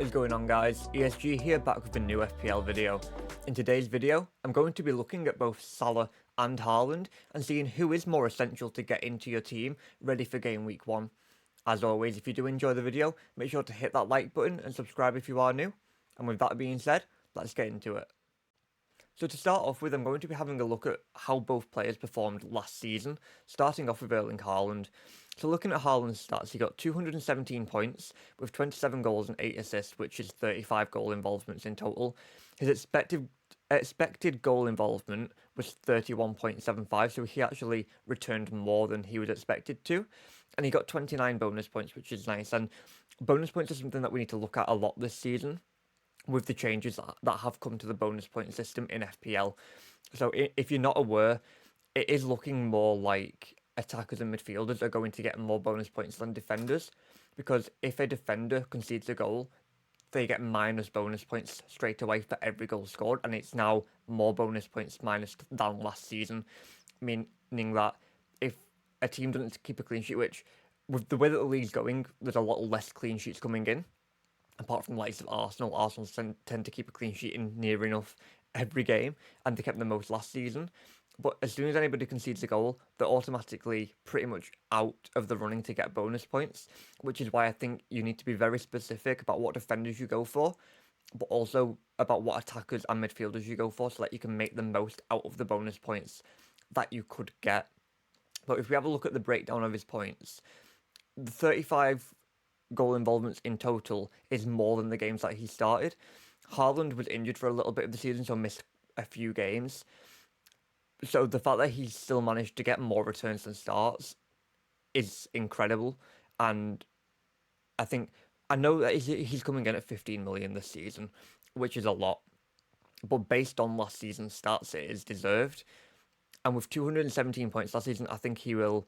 What is going on, guys? ESG here, back with a new FPL video. In today's video, I'm going to be looking at both Salah and Haaland and seeing who is more essential to get into your team ready for game week 1. As always, if you do enjoy the video, make sure to hit that like button and subscribe if you are new. And with that being said, let's get into it. So to start off with, I'm going to be having a look at how both players performed last season, starting off with Erling Haaland. So looking at Haaland's stats, he got 217 points with 27 goals and 8 assists, which is 35 goal involvements in total. His expected goal involvement was 31.75, so he actually returned more than he was expected to. And he got 29 bonus points, which is nice. And bonus points are something that we need to look at a lot this season, with the changes that have come to the bonus point system in FPL. So if you're not aware, it is looking more like attackers and midfielders are going to get more bonus points than defenders, because if a defender concedes a goal, they get minus bonus points straight away for every goal scored, and it's now more bonus points minus than last season, meaning that if a team doesn't keep a clean sheet, which with the way that the league's going, there's a lot less clean sheets coming in. Apart from the likes of Arsenal, tend to keep a clean sheet in near enough every game, and they kept the most last season. But as soon as anybody concedes a goal, they're automatically pretty much out of the running to get bonus points, which is why I think you need to be very specific about what defenders you go for, but also about what attackers and midfielders you go for, so that you can make the most out of the bonus points that you could get. But if we have a look at the breakdown of his points, the 35 goal involvements in total is more than the games that he started. Haaland was injured for a little bit of the season, so missed a few games. So the fact that he still managed to get more returns than starts is incredible. And I know that he's coming in at 15 million this season, which is a lot. But based on last season's stats, it is deserved. And with 217 points last season, I think he will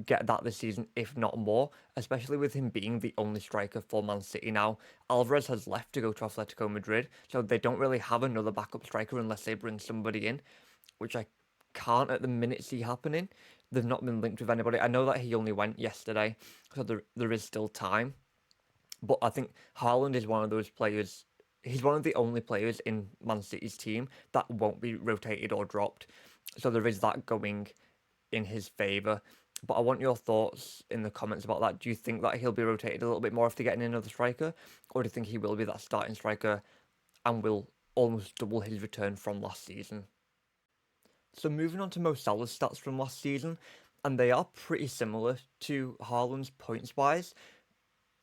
get that this season, if not more, especially with him being the only striker for Man City now. Alvarez has left to go to Atletico Madrid, so they don't really have another backup striker unless they bring somebody in, which I can't at the minute see happening. They've not been linked with anybody. I know that he only went yesterday, so there is still time. But I think Haaland is one of those players. He's one of the only players in Man City's team that won't be rotated or dropped. So there is that going in his favour. But I want your thoughts in the comments about that. Do you think that he'll be rotated a little bit more if they get in another striker? Or do you think he will be that starting striker and will almost double his return from last season? So moving on to Mo Salah's stats from last season, and they are pretty similar to Haaland's points-wise,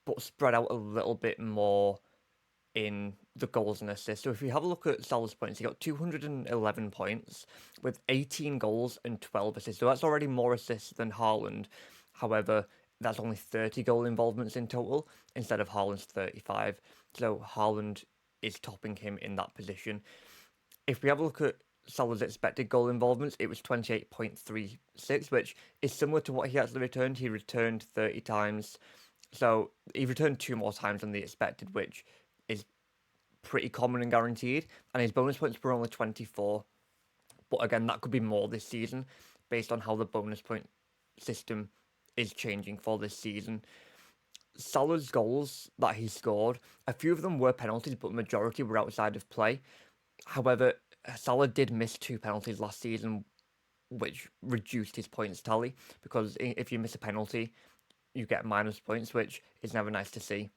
but spread out a little bit more in the goals and assists. So if we have a look at Salah's points, he got 211 points with 18 goals and 12 assists. So that's already more assists than Haaland. However, that's only 30 goal involvements in total instead of Haaland's 35. So Haaland is topping him in that position. If we have a look at Salah's expected goal involvements, it was 28.36, which is similar to what he actually returned. He returned 30 times. So he returned 2 more times than the expected, which is pretty common and guaranteed, and his bonus points were only 24. But again, that could be more this season based on how the bonus point system is changing for this season. Salah's goals that he scored, a few of them were penalties, but the majority were outside of play. However, Salah did miss 2 penalties last season, which reduced his points tally, because if you miss a penalty, you get minus points, which is never nice to see.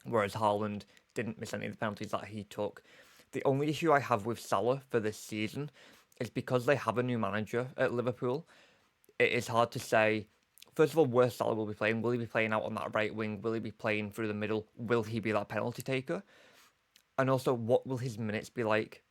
Whereas Haaland didn't miss any of the penalties that he took. The only issue I have with Salah for this season is because they have a new manager at Liverpool. It is hard to say, first of all, where Salah will be playing. Will he be playing out on that right wing? Will he be playing through the middle? Will he be that penalty taker? And also, what will his minutes be like?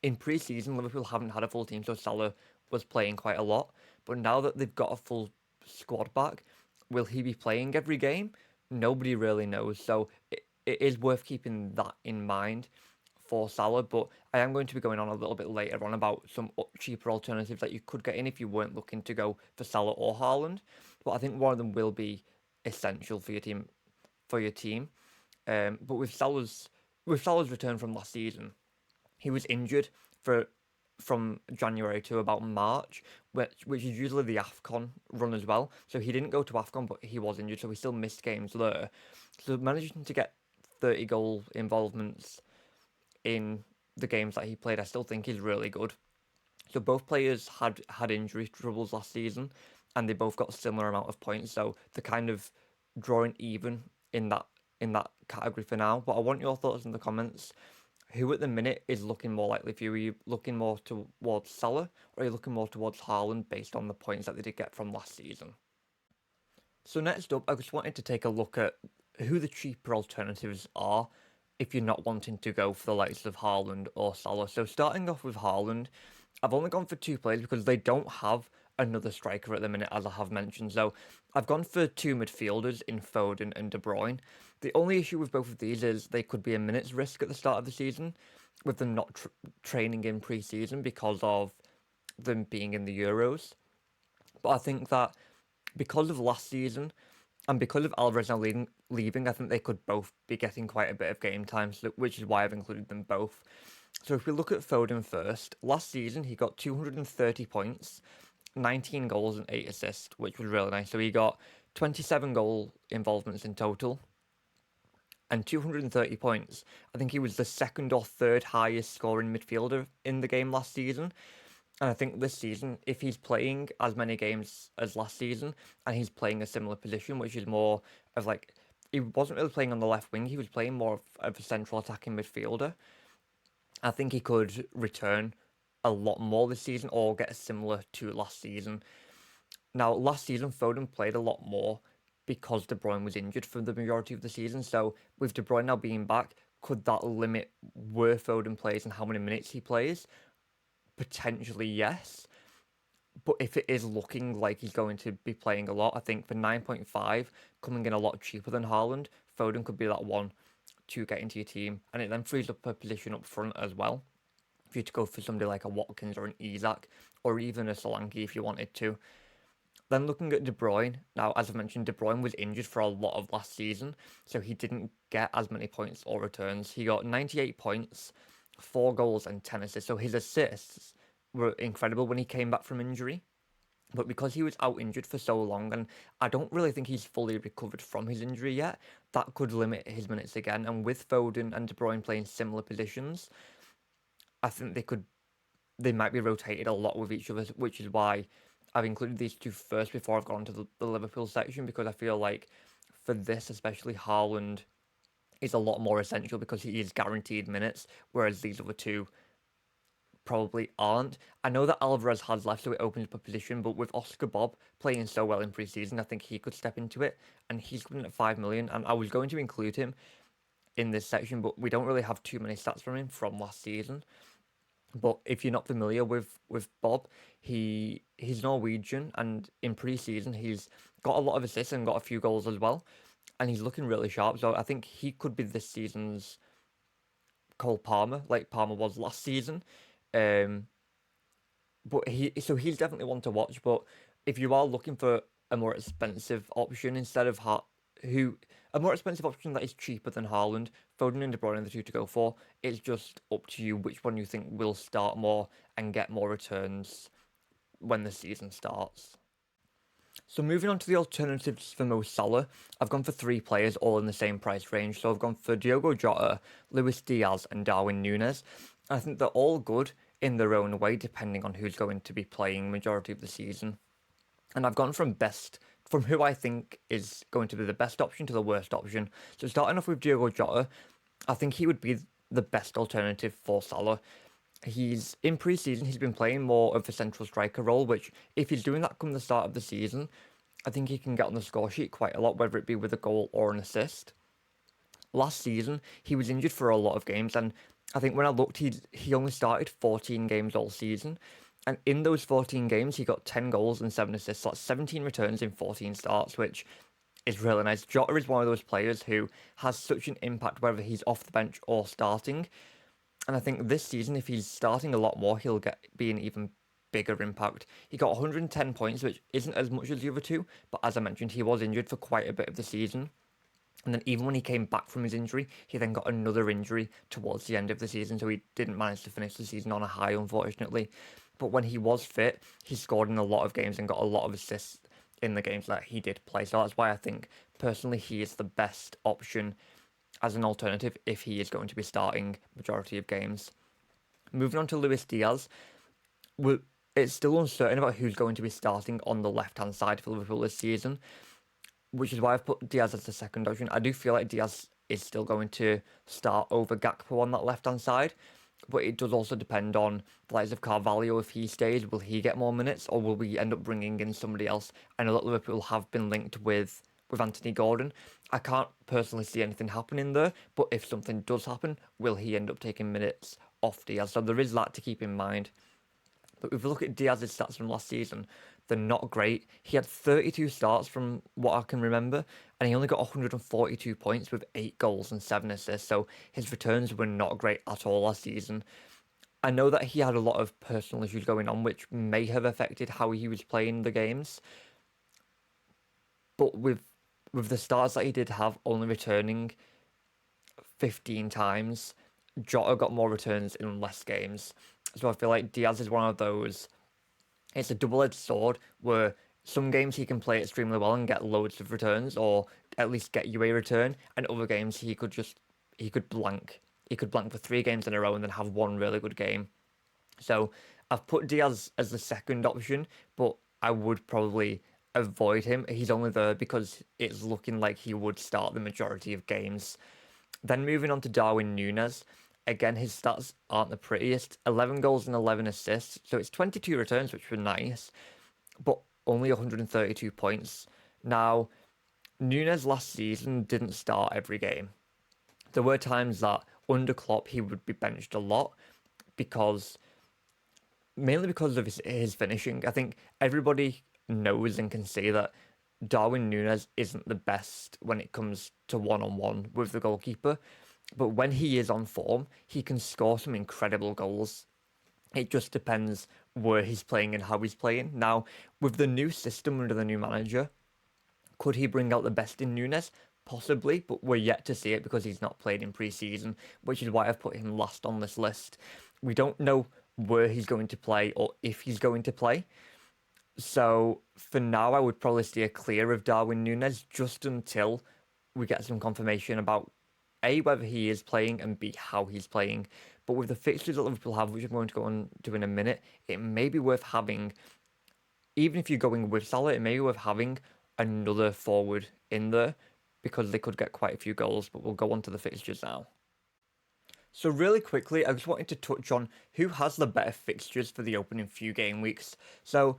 In pre-season, Liverpool haven't had a full team, so Salah was playing quite a lot. But now that they've got a full squad back, will he be playing every game? Nobody really knows, so it is worth keeping that in mind for Salah. But I am going to be going on a little bit later on about some cheaper alternatives that you could get in if you weren't looking to go for Salah or Haaland. But I think one of them will be essential for your team. But with Salah's return from last season, he was injured from January to about March, which is usually the AFCON run as well. So he didn't go to AFCON, but he was injured, so he still missed games there. So managing to get 30 goal involvements in the games that he played, I still think is really good. So both players had injury troubles last season, and they both got a similar amount of points. So they're kind of drawing even in that category for now. But I want your thoughts in the comments. Who at the minute is looking more likely for you? Are you looking more towards Salah, or are you looking more towards Haaland based on the points that they did get from last season? So next up, I just wanted to take a look at who the cheaper alternatives are if you're not wanting to go for the likes of Haaland or Salah. So starting off with Haaland, I've only gone for two players because they don't have another striker at the minute, as I have mentioned. So I've gone for two midfielders in Foden and De Bruyne. The only issue with both of these is they could be a minutes risk at the start of the season, with them not training in pre-season because of them being in the Euros. But I think that because of last season and because of Alvarez now leaving, I think they could both be getting quite a bit of game time, which is why I've included them both. So if we look at Foden first, last season he got 230 points, 19 goals and 8 assists, which was really nice. So he got 27 goal involvements in total and 230 points. I think he was the second or third highest scoring midfielder in the game last season. And I think this season, if he's playing as many games as last season and he's playing a similar position, which is more of like, he wasn't really playing on the left wing, he was playing more of a central attacking midfielder. I think he could return a lot more this season or get similar to last season. Now, last season, Foden played a lot more because De Bruyne was injured for the majority of the season. So, with De Bruyne now being back, could that limit where Foden plays and how many minutes he plays? Potentially, yes. But if it is looking like he's going to be playing a lot, I think for 9.5, coming in a lot cheaper than Haaland, Foden could be that one to get into your team. And it then frees up a position up front as well, for you to go for somebody like a Watkins or an Isak, or even a Solanke if you wanted to. Then looking at De Bruyne, now as I mentioned, De Bruyne was injured for a lot of last season, so he didn't get as many points or returns. He got 98 points, 4 goals and 10 assists, so his assists were incredible when he came back from injury. But because he was out injured for so long, and I don't really think he's fully recovered from his injury yet, that could limit his minutes again. And with Foden and De Bruyne playing similar positions, I think they might be rotated a lot with each other, which is why I've included these two first before I've gone to the Liverpool section, because I feel like for this, especially Haaland is a lot more essential because he is guaranteed minutes, whereas these other two probably aren't. I know that Alvarez has left, so it opens up a position, but with Oscar Bob playing so well in pre-season, I think he could step into it, and he's coming at 5 million, and I was going to include him in this section, but we don't really have too many stats from him from last season. But if you're not familiar with Bob, he's Norwegian, and in pre-season he's got a lot of assists and got a few goals as well, and he's looking really sharp. So I think he could be this season's Cole Palmer, like Palmer was last season. But he's definitely one to watch. But if you are looking for a more expensive option instead of a more expensive option that is cheaper than Haaland, Foden and De Bruyne are the two to go for. It's just up to you which one you think will start more and get more returns when the season starts. So moving on to the alternatives for Mo Salah, I've gone for three players all in the same price range. So I've gone for Diogo Jota, Luis Diaz and Darwin Núñez. I think they're all good in their own way, depending on who's going to be playing majority of the season. And I've gone from who I think is going to be the best option to the worst option. So starting off with Diogo Jota, I think he would be the best alternative for Salah. He's in pre-season, he's been playing more of a central striker role, which if he's doing that come the start of the season, I think he can get on the score sheet quite a lot, whether it be with a goal or an assist. Last season, he was injured for a lot of games, and I think when I looked, he only started 14 games all season. And in those 14 games, he got 10 goals and 7 assists. That's 17 returns in 14 starts, which is really nice. Jota is one of those players who has such an impact whether he's off the bench or starting. And I think this season, if he's starting a lot more, he'll be an even bigger impact. He got 110 points, which isn't as much as the other two, but as I mentioned, he was injured for quite a bit of the season. And then even when he came back from his injury, he then got another injury towards the end of the season, so he didn't manage to finish the season on a high, unfortunately. But when he was fit, he scored in a lot of games and got a lot of assists in the games that he did play. So that's why I think, personally, he is the best option as an alternative if he is going to be starting majority of games. Moving on to Luis Diaz, it's still uncertain about who's going to be starting on the left-hand side for Liverpool this season, which is why I've put Diaz as the second option. I do feel like Diaz is still going to start over Gakpo on that left-hand side, but it does also depend on the likes of Carvalho. If he stays, will he get more minutes, or will we end up bringing in somebody else? I know that Liverpool have been linked with Anthony Gordon. I can't personally see anything happening there, but if something does happen, will he end up taking minutes off Diaz? So there is that to keep in mind. But if we look at Diaz's stats from last season, they're not great. He had 32 starts from what I can remember, and he only got 142 points with 8 goals and 7 assists, so his returns were not great at all last season. I know that he had a lot of personal issues going on, which may have affected how he was playing the games, but with the starts that he did have, only returning 15 times, Jota got more returns in less games. So I feel like Diaz is one of those. It's a double-edged sword where some games he can play extremely well and get loads of returns, or at least get you a return, and other games he could blank. He could blank for 3 games in a row and then have one really good game. So I've put Diaz as the second option, but I would probably avoid him. He's only there because it's looking like he would start the majority of games. Then moving on to Darwin Núñez. Again, his stats aren't the prettiest. 11 goals and 11 assists. So it's 22 returns, which were nice, but only 132 points. Now, Núñez last season didn't start every game. There were times that under Klopp he would be benched a lot mainly because of his finishing. I think everybody knows and can see that Darwin Núñez isn't the best when it comes to one-on-one with the goalkeeper. But when he is on form, he can score some incredible goals. It just depends where he's playing and how he's playing. Now, with the new system under the new manager, could he bring out the best in Núñez? Possibly, but we're yet to see it because he's not played in pre-season, which is why I've put him last on this list. We don't know where he's going to play or if he's going to play. So for now, I would probably steer clear of Darwin Núñez just until we get some confirmation about A, whether he is playing, and B, how he's playing. But with the fixtures that Liverpool have, which I'm going to go on to in a minute, it may be worth having, even if you're going with Salah, it may be worth having another forward in there because they could get quite a few goals, but we'll go on to the fixtures now. So really quickly, I just wanted to touch on who has the better fixtures for the opening few game weeks. So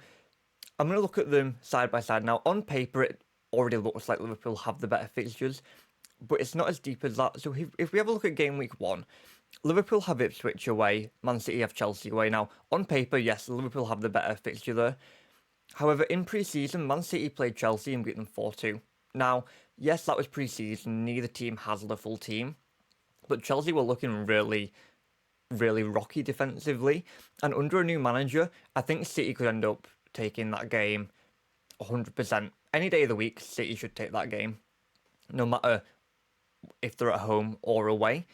I'm going to look at them side by side. Now, on paper, it already looks like Liverpool have the better fixtures, but it's not as deep as that. So if we have a look at game week 1, Liverpool have Ipswich away, Man City have Chelsea away. Now, on paper, yes, Liverpool have the better fixture there. However, in pre-season, Man City played Chelsea and beat them 4-2. Now, yes, that was pre-season, neither team has the full team, but Chelsea were looking really, really rocky defensively, and under a new manager, I think City could end up taking that game 100%. Any day of the week, City should take that game, no matter if they're at home or away.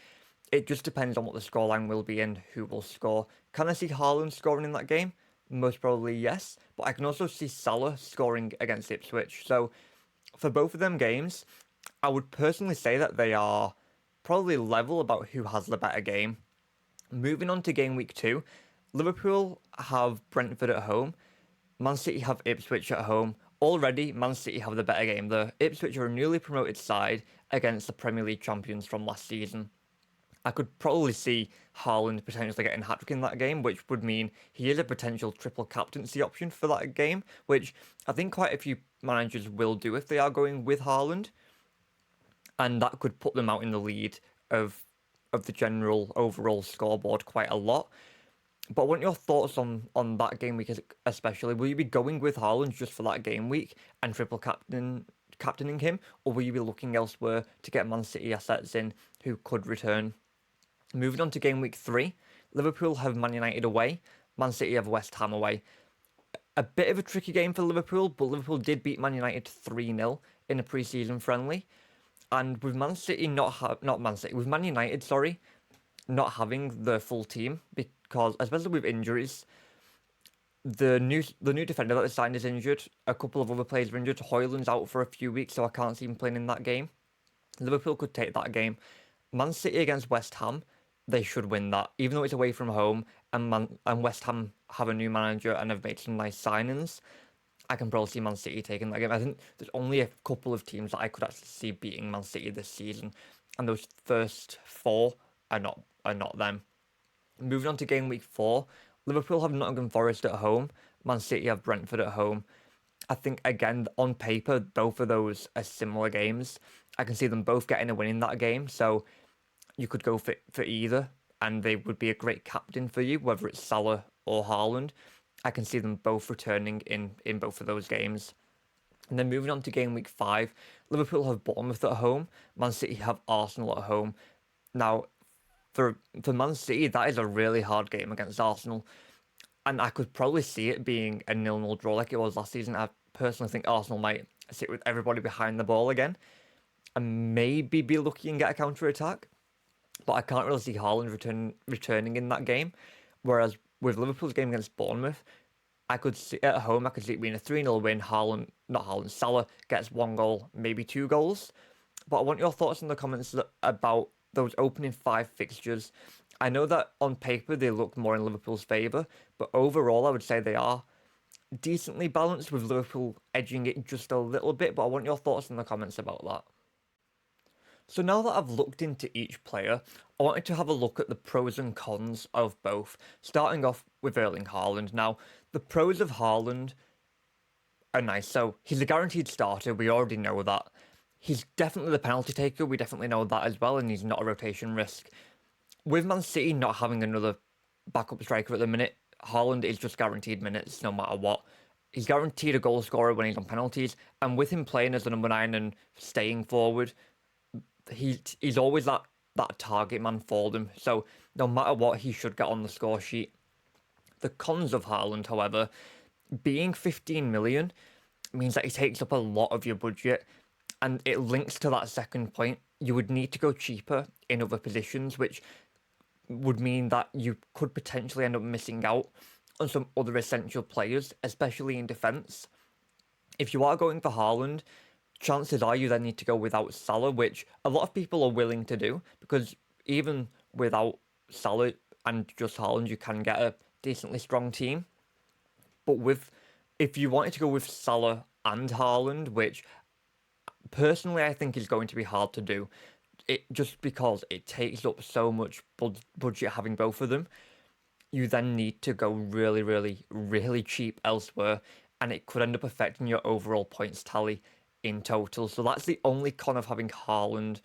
It just depends on what the scoreline will be and who will score. Can I see Haaland scoring in that game? Most probably yes, but I can also see Salah scoring against Ipswich. So for both of them games, I would personally say that they are probably level about who has the better game. Moving on to game week 2, Liverpool have Brentford at home. Man City have Ipswich at home. Already, Man City have the better game there. Ipswich are a newly promoted side against the Premier League champions from last season. I could probably see Haaland potentially getting a hat-trick in that game, which would mean he is a potential triple captaincy option for that game, which I think quite a few managers will do if they are going with Haaland. And that could put them out in the lead of the general overall scoreboard quite a lot. But I want your thoughts on that game week especially. Will you be going with Haaland just for that game week and triple captaining him, or will you be looking elsewhere to get Man City assets in who could return? Moving on to game week 3, Liverpool have Man United away, Man City have West Ham away. A bit of a tricky game for Liverpool, but Liverpool did beat Man United 3-0 in a pre-season friendly. And with Man United, not having the full team, because especially with injuries, the new defender that they signed is injured. A couple of other players are injured. Højlund's out for a few weeks, so I can't see him playing in that game. Liverpool could take that game. Man City against West Ham, they should win that, even though it's away from home and West Ham have a new manager and have made some nice signings. I can probably see Man City taking that game. I think there's only a couple of teams that I could actually see beating Man City this season, and those first four are not them. Moving on to game week 4, Liverpool have Nottingham Forest at home. Man City have Brentford at home. I think, again, on paper, both of those are similar games. I can see them both getting a win in that game, so you could go for either, and they would be a great captain for you, whether it's Salah or Haaland. I can see them both returning in both of those games. And then moving on to game week 5, Liverpool have Bournemouth at home. Man City have Arsenal at home. Now, for Man City, that is a really hard game against Arsenal. And I could probably see it being a 0-0 draw like it was last season. I personally think Arsenal might sit with everybody behind the ball again and maybe be lucky and get a counter-attack. But I can't really see Haaland returning in that game. Whereas with Liverpool's game against Bournemouth, I could see at home, I could see it being a 3-0 win. Salah gets 1 goal, maybe 2 goals. But I want your thoughts in the comments about those opening 5 fixtures. I know that on paper they look more in Liverpool's favour, but overall I would say they are decently balanced, with Liverpool edging it just a little bit. But I want your thoughts in the comments about that. So now that I've looked into each player, I wanted to have a look at the pros and cons of both, starting off with Erling Haaland. Now, the pros of Haaland are nice. So he's a guaranteed starter, we already know that. He's definitely the penalty taker, we definitely know that as well, and he's not a rotation risk. With Man City not having another backup striker at the minute, Haaland is just guaranteed minutes no matter what. He's guaranteed a goal scorer when he's on penalties, and with him playing as the number 9 and staying forward, he's always that target man for them. So no matter what, he should get on the score sheet. The cons of Haaland, however, being 15 million means that he takes up a lot of your budget, and it links to that second point. You would need to go cheaper in other positions, which would mean that you could potentially end up missing out on some other essential players, especially in defence. If you are going for Haaland, chances are you then need to go without Salah, which a lot of people are willing to do, because even without Salah and just Haaland, you can get a decently strong team. But if you wanted to go with Salah and Haaland, which personally I think is going to be hard to do, just because it takes up so much budget having both of them, you then need to go really, really, really cheap elsewhere, and it could end up affecting your overall points tally in total. So that's the only con of having Haaland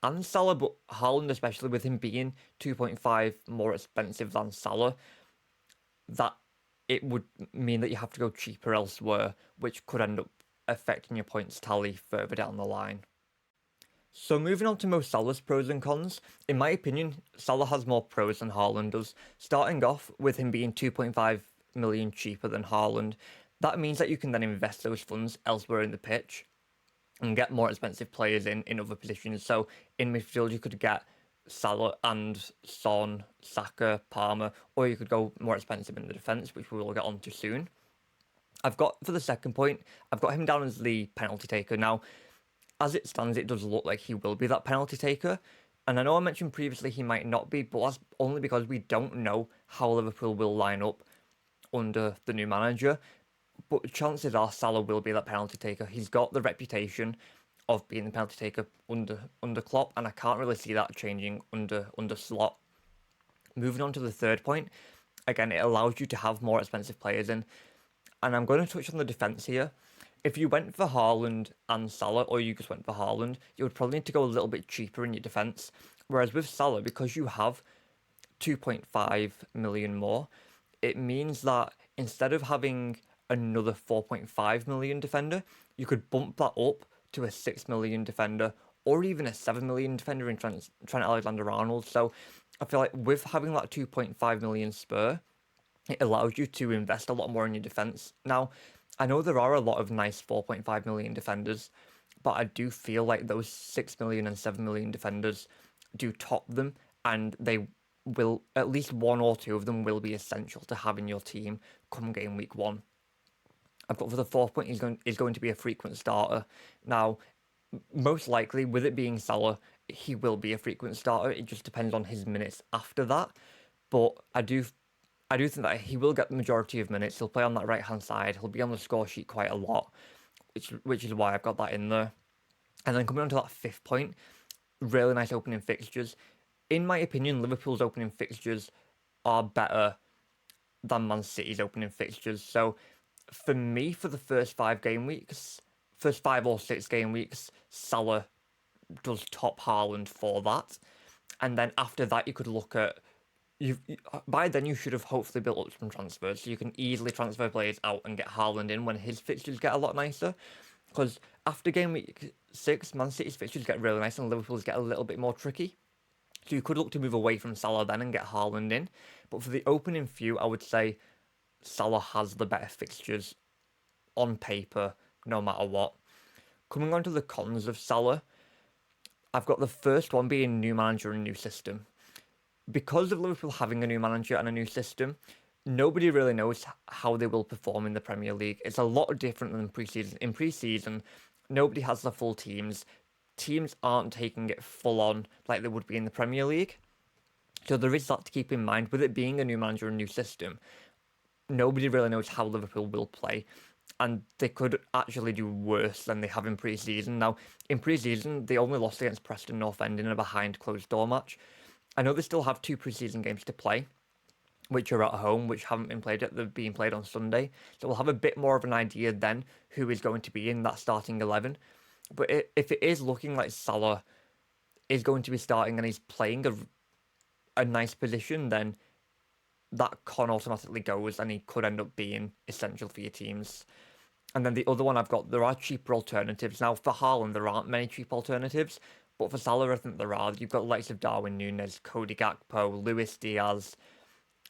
and Salah, but Haaland, especially with him being 2.5 more expensive than Salah, that it would mean that you have to go cheaper elsewhere, which could end up affecting your points tally further down the line. So moving on to Mo Salah's pros and cons, in my opinion, Salah has more pros than Haaland does. Starting off with him being 2.5 million cheaper than Haaland, that means that you can then invest those funds elsewhere in the pitch and get more expensive players in other positions. So in midfield, you could get Salah and Son, Saka, Palmer, or you could go more expensive in the defence, which we will get on to soon. For the second point, I've got him down as the penalty taker. Now, as it stands, it does look like he will be that penalty taker. And I know I mentioned previously he might not be, but that's only because we don't know how Liverpool will line up under the new manager. But chances are Salah will be that penalty taker. He's got the reputation of being the penalty taker under Klopp, and I can't really see that changing under Slot. Moving on to the third point, again, it allows you to have more expensive players in. And I'm going to touch on the defence here. If you went for Haaland and Salah, or you just went for Haaland, you would probably need to go a little bit cheaper in your defence. Whereas with Salah, because you have 2.5 million more, it means that instead of having another 4.5 million defender, you could bump that up to a 6 million defender, or even a 7 million defender in Trent Alexander-Arnold. So I feel like with having that 2.5 million spur, it allows you to invest a lot more in your defence. Now, I know there are a lot of nice 4.5 million defenders, but I do feel like those 6 million and 7 million defenders do top them, and they will, at least 1 or 2 of them will be essential to have in your team come game week 1. I've got for the fourth point, he's going to be a frequent starter. Now, most likely, with it being Salah, he will be a frequent starter. It just depends on his minutes after that. But I do think that he will get the majority of minutes. He'll play on that right-hand side. He'll be on the score sheet quite a lot, which is why I've got that in there. And then coming on to that fifth point, really nice opening fixtures. In my opinion, Liverpool's opening fixtures are better than Man City's opening fixtures. So for me, for the first 5 or 6 game weeks, Salah does top Haaland for that. And then after that, you could look at by then you should have hopefully built up some transfers, so you can easily transfer players out and get Haaland in when his fixtures get a lot nicer. Because after game week 6, Man City's fixtures get really nice and Liverpool's get a little bit more tricky. So you could look to move away from Salah then and get Haaland in. But for the opening few, I would say Salah has the better fixtures on paper, no matter what. Coming on to the cons of Salah, I've got the first one being new manager and new system. Because of Liverpool having a new manager and a new system, nobody really knows how they will perform in the Premier League. It's a lot different than pre-season. In pre-season, nobody has the full teams. Teams aren't taking it full on like they would be in the Premier League. So there is that to keep in mind. With it being a new manager and new system, nobody really knows how Liverpool will play. And they could actually do worse than they have in pre-season. Now, in pre-season, they only lost against Preston North End in a behind closed door match. I know they still have 2 pre-season games to play, which are at home, which haven't been played yet. They're being played on Sunday. So we'll have a bit more of an idea then who is going to be in that starting 11. But if it is looking like Salah is going to be starting and he's playing a nice position, then that con automatically goes and he could end up being essential for your teams. And then the other one I've got, there are cheaper alternatives. Now, for Haaland, there aren't many cheap alternatives. But for Salah, I think there are. You've got the likes of Darwin Núñez, Cody Gakpo, Luis Diaz,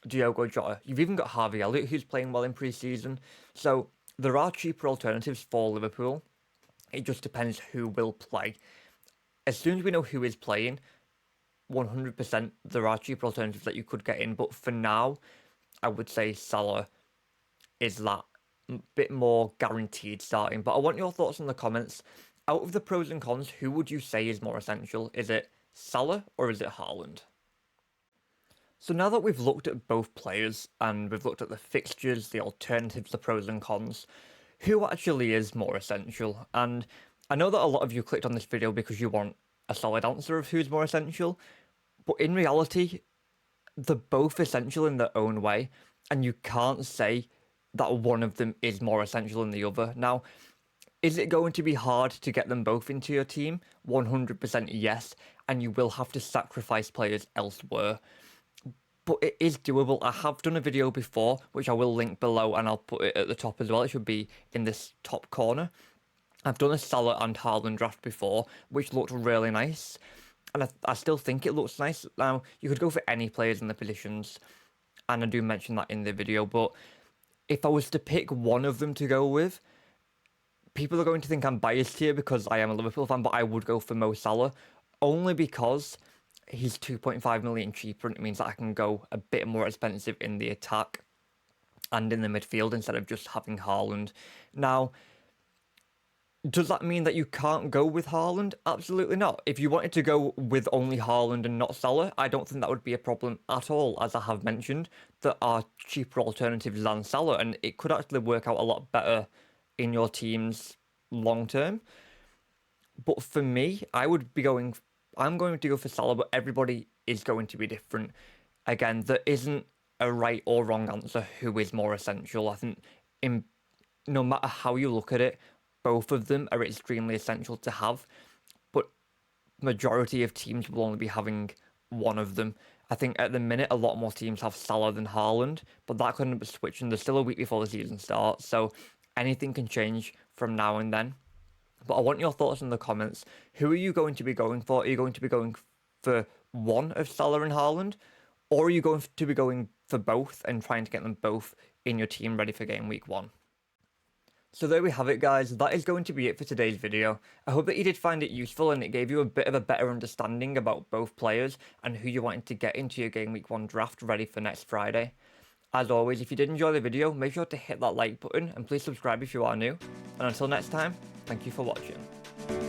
Diogo Jota. You've even got Harvey Elliott, who's playing well in pre-season. So there are cheaper alternatives for Liverpool. It just depends who will play. As soon as we know who is playing, 100% there are cheaper alternatives that you could get in. But for now, I would say Salah is that bit more guaranteed starting. But I want your thoughts in the comments. Out of the pros and cons, who would you say is more essential? Is it Salah or is it Haaland? So now that we've looked at both players and we've looked at the fixtures, the alternatives, the pros and cons, who actually is more essential? And I know that a lot of you clicked on this video because you want a solid answer of who's more essential, but in reality, they're both essential in their own way, and you can't say that one of them is more essential than the other. Now, is it going to be hard to get them both into your team? 100% yes, and you will have to sacrifice players elsewhere. But it is doable. I have done a video before, which I will link below, and I'll put it at the top as well. It should be in this top corner. I've done a Salah and Haaland draft before, which looked really nice. And I still think it looks nice. Now, you could go for any players in the positions, and I do mention that in the video, but if I was to pick one of them to go with, people are going to think I'm biased here because I am a Liverpool fan, but I would go for Mo Salah, only because he's 2.5 million cheaper, and it means that I can go a bit more expensive in the attack and in the midfield instead of just having Haaland. Now, does that mean that you can't go with Haaland? Absolutely not. If you wanted to go with only Haaland and not Salah, I don't think that would be a problem at all. As I have mentioned, there are cheaper alternatives than Salah, and it could actually work out a lot better in your teams long term. But for me, I'm going to go for Salah, but everybody is going to be different. Again, there isn't a right or wrong answer who is more essential. I think no matter how you look at it, both of them are extremely essential to have, but majority of teams will only be having one of them. I think at the minute, a lot more teams have Salah than Haaland, but that could end up switching. There's still a week before the season starts, so anything can change from now and then. But I want your thoughts in the comments. Who are you going to be going for? Are you going to be going for one of Salah and Haaland? Or are you going to be going for both and trying to get them both in your team ready for game week 1? So there we have it, guys. That is going to be it for today's video. I hope that you did find it useful and it gave you a bit of a better understanding about both players and who you wanted to get into your game week 1 draft ready for next Friday. As always, if you did enjoy the video, make sure to hit that like button and please subscribe if you are new. And until next time, thank you for watching.